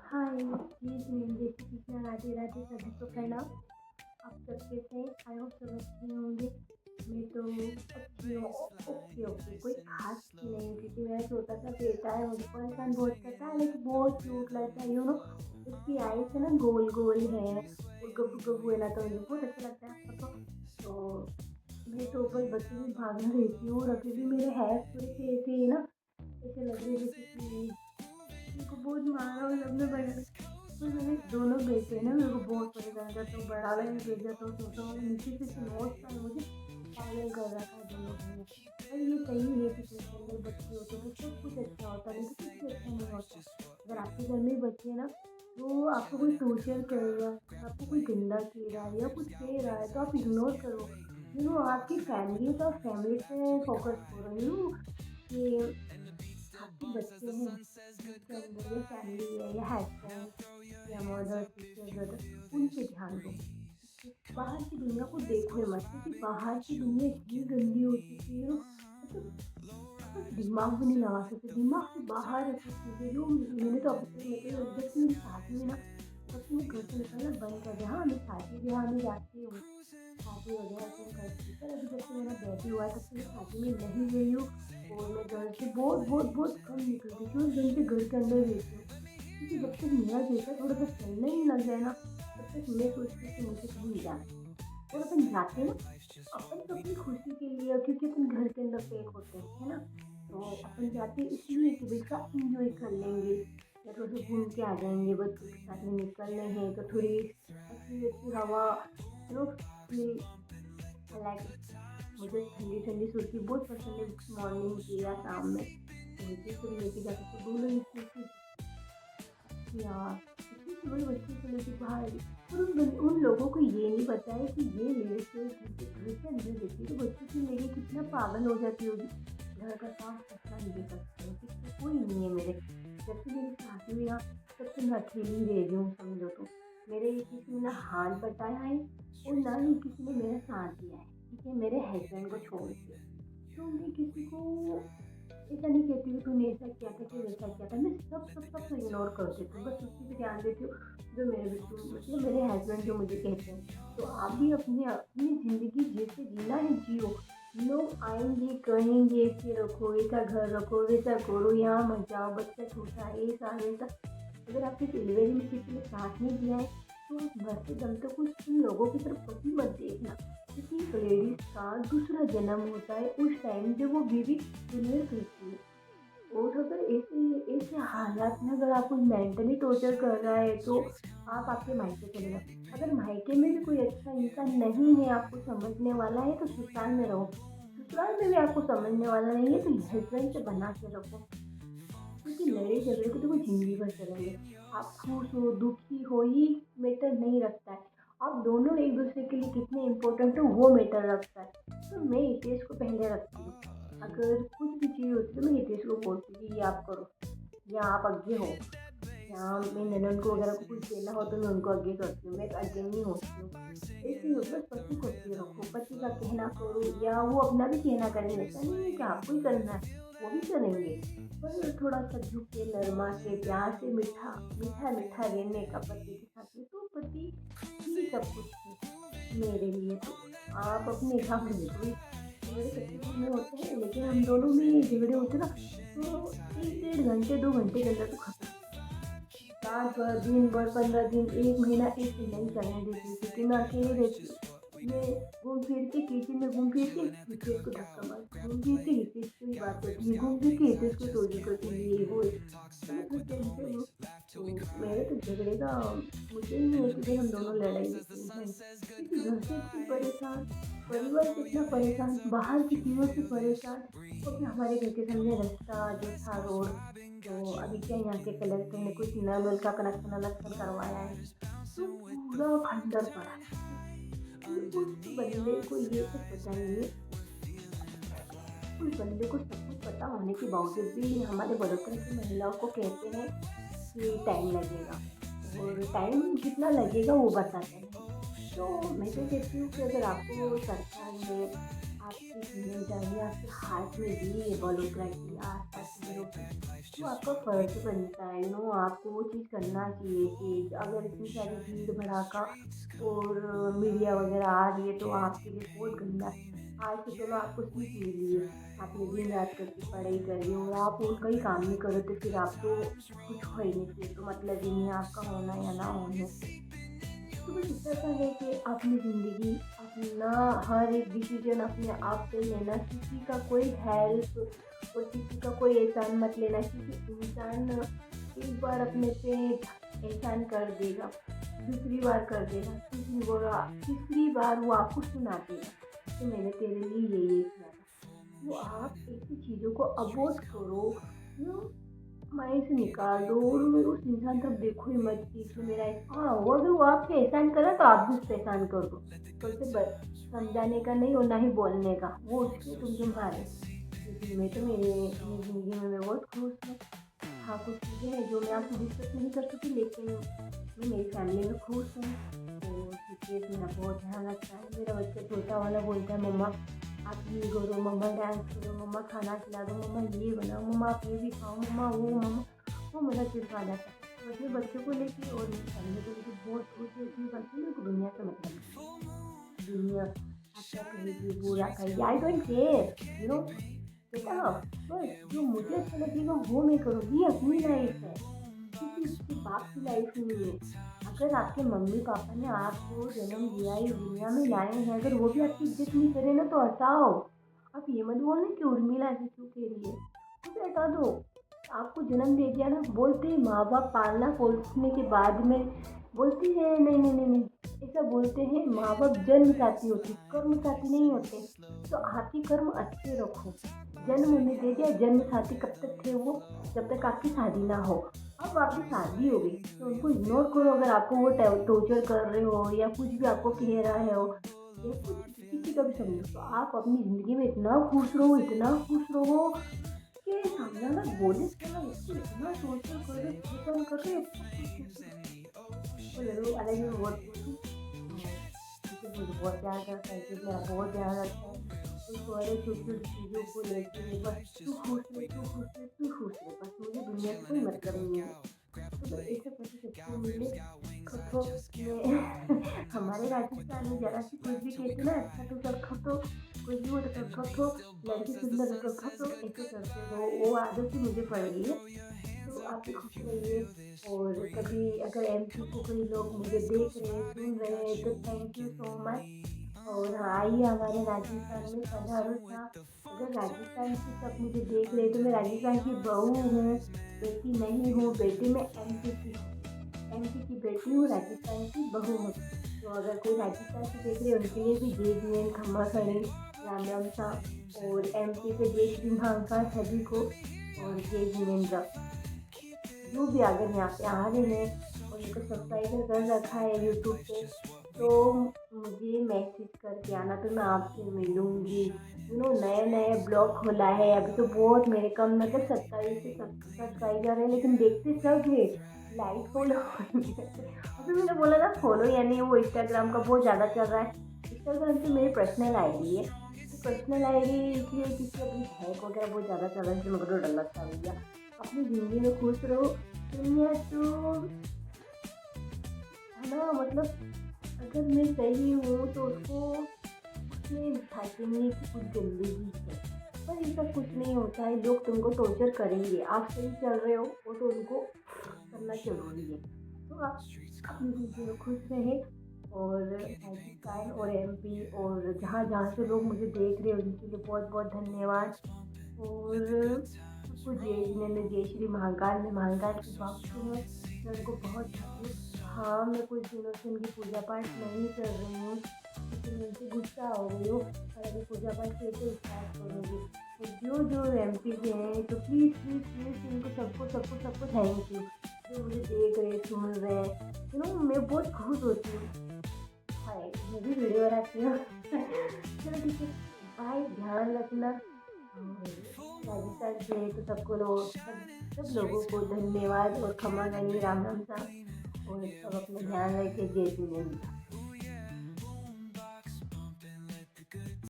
हाय, please मेरी recipe में राधे राधे सभी को प्रणाम। आप सब कैसे हैं? आई होप सब अच्छे होंगे। मैं तो अच्छी हूँ। ओके ओके, कोई खास की नहीं हूँ क्योंकि मेरा छोटा सा बेटा है, मुझे परेशान बहुत करता है लेकिन बहुत क्यूट लगता है उसकी आईज़ है ना गोल गोल है और गब्बू गब्बू है ना, तो मुझे बहुत अच्छा लगता है उसको। तो मैं तो बस बच्चों में भागना रहती हूँ और अभी भी मेरे हैर थोड़े से ऐसे ही ना, ऐसे लग रहे हैं जैसे कि मेरे को बहुत मारा और सबने बड़ा। और मेरे दोनों बेटे ना मेरे को बहुत परेशान करते हैं, बड़ा वाला भी भेजा तो छोटा वाला नीचे से नोच का मुझे पागल कर रखा है दोनों भाई। और ये सही है कि घर के अंदर बच्चे होते तो सब कुछ अच्छा होता है, नहीं तो कुछ भी अच्छा नहीं होता। अगर आपके घर में बच्चे हैं ना, तो आपको कोई टॉर्चर करेगा, आपको कोई गंदा कह रहा है या कुछ कह रहा है तो आप इग्नोर करो। आपकी फैमिली है तो आप फैमिली पे फोकस करो। कि आपके बच्चे हैं घर के अंदर या फैमिली है या हस्बैंड या मदर सिस्टर ब्रदर, उन पे ध्यान दो। बाहर की दुनिया को देखो ही मत क्योंकि बाहर की दुनिया इतनी गंदी हो चुकी है मतलब अपन दिमाग भी नहीं लगा सकते, दिमाग से बाहर ऐसी चीज़ें जो मैंने तो अभी तक मैं तो जब से मेरी शादी हुई ना तब से मैं घर से निकलना बंद कर दिया। हाँ, मैं शादी ब्याह में जाती हूँ, शादी वगैरह अटेंड करती हूँ, पर अभी जब से मेरा बेबी हुआ है तब से मैं शादी में नहीं गई हूँ। और मैं घर से बहुत बहुत बहुत कम निकलती हूँ, 24 घंटे घर के अंदर रहती हूँ क्योंकि जब तक मेरा बेटा थोड़ा सा चलने ही लग जाए ना, तब तक मैं सोचती हूँ कि मुझे कहीं नहीं जाना। और अपन जाते हैं ना, अपन तो अपनी खुशी के लिए क्योंकि अपन घर के अंदर पैक होते हैं, है ना? तो अपन जाते हैं इसलिए कि भई थोड़ा एन्जॉय कर लेंगे या थोड़ा सा घूम के आ जाएँगे, बच्चों के साथ में निकल रहे हैं तो थोड़ी अच्छी-अच्छी हवा फील लाइक। मुझे ठंडी-ठंडी सुर्खी बहुत पसंद है मॉर्निंग की या शाम में, तो मुझे कभी लेके जाते तो दोनों ही चीज़ यार, इतनी बड़ी बच्ची को लेके बाहर आई और उन लोगों को ये नहीं पता है कि ये मेरे से घर के अंदर देखिए तो बच्चों को लेके कितना पागल हो जाती होगी। घर का काम कितना नहीं करती है, कितना कोई नहीं है मेरे। जब से मेरी शादी हुई ना तब से मैं अकेली रह रही हूँ समझो तो। मेरे किसी ने ना हाथ बटाया है और ना ही किसी ने मेरा साथ दिया है, ठीक है, मेरे हस्बैंड को छोड़ के। तो मैं किसी को ऐसा नहीं कहती हूँ तूने ऐसा किया था कि वैसा किया था, मैं सबको इग्नोर कर देती हूँ, बस उसी पे ध्यान देती हूँ जो मेरे बिल्कुल मतलब मेरे हस्बैंड जो मुझे कहते हैं। तो आप भी अपनी अपनी ज़िंदगी जैसे जीना है जियो। लोग आएंगे कहेंगे ऐसे रखो, ऐसा घर रखो, वैसा करो, यहाँ मत जाओ, बच्चा छोटा है, ऐसा वैसा। अगर आपके डिलीवरी में किसी ने साथ नहीं दिया है तो मरते दम तक उन लोगों की तरफ कभी मत देखना क्योंकि एक लेडीज का दूसरा जन्म होता है उस टाइम जब वो बेबी डिलीवर करती है। और अगर ऐसे ऐसे हालात में अगर आपको मेंटली टॉर्चर कर रहा है तो आप आपके मायके चले जाओ। अगर मायके में भी कोई अच्छा इंसान नहीं है आपको समझने वाला है तो ससुराल में रहो। ससुराल में भी आपको समझने वाला नहीं है तो हस्बैंड से बना के रखो क्योंकि लड़े झगड़े को तो वो ज़िंदगी भर चलेंगे। आप खुश हो, दुखी हो ये मैटर नहीं रखता है। आप दोनों एक-दूसरे के लिए कितने इम्पोर्टेंट हो वो मैटर रखता है। तो मैं हितेश को पहले रखती हूँ। अगर कुछ भी चीज़ होती है तो मैं हितेश को बोलती हूँ कि ये आप करो या आप आगे हो। या मैं ननद को वगैरह को कुछ देना हो तो मैं उनको आगे करती हूँ, मैं आगे नहीं होती हूँ। ऐसे ही बस पति को अच्छे रखो, पति का कहना करो या वो अपना भी कहना करेंगे, ऐसा नहीं है कि आपको ही करना है, वो भी करेंगे। पर थोड़ा सा झुक के नरमा के प्यार से मीठा मीठा मीठा रहने का पति के साथ में तो पति ही सब कुछ है मेरे लिए। तो आप अपने हिसाब से देखो झगड़े कच्चे घर में होते हैं लेकिन हम दोनों में झगड़े होते ना तो 1 डेढ़ घंटे 2 घंटे के अंदर तो खत्म। रात भर दिन भर 15 दिन 1 महीना ऐसे नहीं चलने देती हूँ क्योंकि मैं अकेले रहती हूँ। मैं घूम फिर के किचन में घूम फिर के हितेश को धक्का मारती हूँ, घूम फिर के हितेश को ही बात करती हूँ, घूम फिर के हितेश को टोली करती हूँ, ये वो तो मैं थक जाती हूँ। तो मेरे तो झगड़े का मुझे ही नहीं है कि भाई हम दोनों लड़ाई होती है नहीं, क्योंकि घर से इतनी परेशान, परिवार से इतना परेशान, बाहर की चीज़ों से परेशान। तो फिर हमारे घर के सामने रास्ता जो था रोड, तो अभी क्या यहाँ के कलेक्टर ने कुछ नल वल का कनेक्शन वनेक्शन करवाया है तो पूरा खंडर पड़ा है। उस बंदे को ये सब पता नहीं है, उस बंदे को सब कुछ पता होने के बावजूद भी हमारे बड़ोतरा की महिलाओं को कहते हैं कि टाइम लगेगा और टाइम कितना लगेगा वो बताते नहीं। तो मैं तो कहती हूँ कि अगर आपको सरकार में आपकी ज़िम्मेदारी आपके हाथ में दी है बड़ोतरा की, आस-पास के लोग की, तो आपका फ़र्ज़ बनता है आपको वो चीज़ करना चाहिए कि अगर इतनी सारी भीड़ भड़ाका और मीडिया वग़ैरह आ रही है तो आपके लिए बहुत गंदा है। आज तो चलो आपको सीख मिली है, आपने दिन-रात करके पढ़ाई करी और आप उनका ही काम नहीं करो तो फिर आप तो कुछ हो ही नहीं, फिर तो मतलब ही नहीं है आपका होना या ना होना। तो बस इतना सा है कि अपनी ज़िंदगी अपना हर एक डिसीजन अपने आप पे लेना, किसी का कोई हेल्प और किसी का कोई एहसान मत लेना, क्योंकि इंसान एक बार अपने पे एहसान कर देगा, दूसरी बार कर देगा, तीसरी बार वो आपको सुना देगा कि मैंने तेरे लिए ये किया था। तो आप ऐसी चीज़ों को अवॉइड करो, यू माइंड से निकाल दो और उस इंसान तक देखो ही मत कि इसने मेरा हाँ, वो अगर वो आपसे एहसान करा तो आप भी उससे एहसान कर दो। तो उसे बस समझाने का नहीं और ना ही बोलने का, वो उसके तुम तुम्हारे। लेकिन मैं तो अपनी ज़िंदगी में मैं बहुत खुश हूँ। हाँ, कुछ चीज़ें हैं जो मैं आपसे डिस्कस नहीं कर सकी, लेकिन मैं मेरी फैमिली में खुश हूँ। तो क्रिकेट मेरा बहुत ध्यान रखता है। मेरा बच्चा छोटा वाला बोलता है मम्मा आप ये करो, मम्मा डांस करो, मम्मा खाना खिला दो, मम्मा ये बनाओ, मम्मा आप ये भी खाओ, मम्मा वो मेरा चिढ़ आ जाता है। तो अपने बच्चों को लेके और मेरी फैमिली को लेके बहुत खुश होती हूँ, करती हूँ। मेरे को दुनिया से मतलब नहीं। दुनिया आप क्या कहेगी, बुरा कहेगी, आई डोंट केयर, बेटा बस जो मुझे अच्छा लगेगा वो मैं करूँगी, ये अपनी लाइफ है, किसी बाप की लाइफ नहीं है। अगर आपके मम्मी पापा ने आपको जन्म दिया, इस दुनिया में लाए हैं, अगर वो भी आपकी इज्जत नहीं करे ना तो हटाओ। आप ये मत बोलना कि उर्मिला ऐसे क्यों कह रही है, उसे हटा दो। आपको जन्म दे दिया ना, बोलते हैं माँ बाप पालना पोसने के बाद में बोलती है नहीं नहीं नहीं नहीं, ऐसा बोलते हैं माँ बाप जन्म साथी होते, कर्म साथी नहीं होते। तो आपके कर्म अच्छे रखो। जन्म उन्हें दे दिया, जन्म साथी कब तक थे वो, जब तक आपकी शादी ना हो। अब आपकी शादी हो गई तो उनको इग्नोर करो, अगर आपको वो टॉर्चर कर रहे हो या कुछ भी आपको कह रहा है हो या कुछ किसी का भी समझो, तो आप अपनी ज़िंदगी में इतना खुश रहो, इतना खुश रहो कि सामने वाला बोले साला इसको इतना टॉर्चर कर रहे, परेशान कर रहे, तो ज़रूर अलग में बहुत खुश हूँ। क्योंकि मुझे बहुत प्यार करता है, क्योंकि मेरा बहुत ध्यान रखता है। तो सारे छोटी-छोटी चीज़ों को लेके बस तू खुश रहे, तू खुश रहे, तू खुश रहे, बस मुझे दुनिया से कोई मतलब नहीं है। तो बस ऐसे पति सबको मिले, खतो में हमारे राजस्थान में ज़रा सी कुछ भी कहते ना अच्छा तो कर खतो, कुछ भी हो तो कर खतो, लड़की सुंदर है कर खतो, ऐसे करते हैं। तो वो आदत ही मुझे पड़ गई है। तो आप भी खुश रहिए और कभी अगर एमपी को कोई लोग मुझे देख रहे हैं, सुन रहे हैं तो थैंक यू सो मच। और हाँ, आइए हमारे राजस्थान में पधारो था। अगर राजस्थान से सब मुझे देख रहे हैं तो मैं राजस्थान की बहू हूँ, बेटी नहीं हूँ, बेटी मैं एमपी की हूँ, एमपी की बेटी हूँ, राजस्थान की बहू हूँ। तो अगर कोई राजस्थान से देख रहे हैं उनके लिए भी जय जिनेंद्र खम्मा खड़ी, राम राम सा। और एमपी से जय श्री महाकाल सभी को और जय जिनेंद्र। जो भी अगर यहाँ पे आ रहे हैं और उनको सब्सक्राइबर कर रखा है यूट्यूब पे, तो मुझे मैसेज करके आना, तो मैं आपसे मिलूँगी। नया नया ब्लॉग खोला है अभी, तो बहुत मेरे कम मतलब 27 से सब्सक्राइबर है, लेकिन देखते सब है, लाइक फॉलो अभी मैंने बोला ना फॉलो, यानी वो इंस्टाग्राम का बहुत ज़्यादा चल रहा है। इंस्टाग्राम पे मेरी पर्सनल आईडी है, तो पर्सनल आईडी इसलिए क्योंकि अभी हैक वगैरह बहुत ज़्यादा चल रहा है, इसलिए मेरे को तो डर लगता है भैया। अपनी ज़िंदगी में खुश रहो। दुनिया तो है ना, मतलब अगर मैं सही हूँ तो उसको उसमें दिखाएंगे कि कुछ गंदगी है, पर ऐसा कुछ नहीं होता है। लोग तुमको टॉर्चर करेंगे, आप सही चल रहे हो वो तो उनको करना ज़रूरी है। तो आप अपनी ज़िंदगी में खुश रहें। और राजस्थान और एमपी और जहाँ जहाँ से लोग मुझे देख रहे हैं उनके लिए बहुत बहुत धन्यवाद। और सबको जय जिनेंद्र, जय श्री महाकाल। मैं महाकाल की भक्त हूँ, मैं उनको बहुत चाहती हूँ। हाँ, मैं कुछ दिनों से उनकी पूजा पाठ नहीं कर रही हूँ क्योंकि मैं उनसे गुस्सा हो गई हूँ, और अभी पूजा पाठ फिर से स्टार्ट करूँगी। तो जो जो एमपी से हैं तो प्लीज़ प्लीज़ प्लीज़ इनको सबको सबको सबको थैंक यू, जो मुझे देख रहे सुन रहे हैं। मैं बहुत खुश होती हूँ। हाय, मैं भी वीडियो बनाती हूँ चलो ठीक है, बाय, ध्यान रखना। और राजस्थान से तो सबको लोग सब लोगों को धन्यवाद और खमा गणी, राम राम सा। और सब अपना ध्यान रखे, जय जिनेंद्र।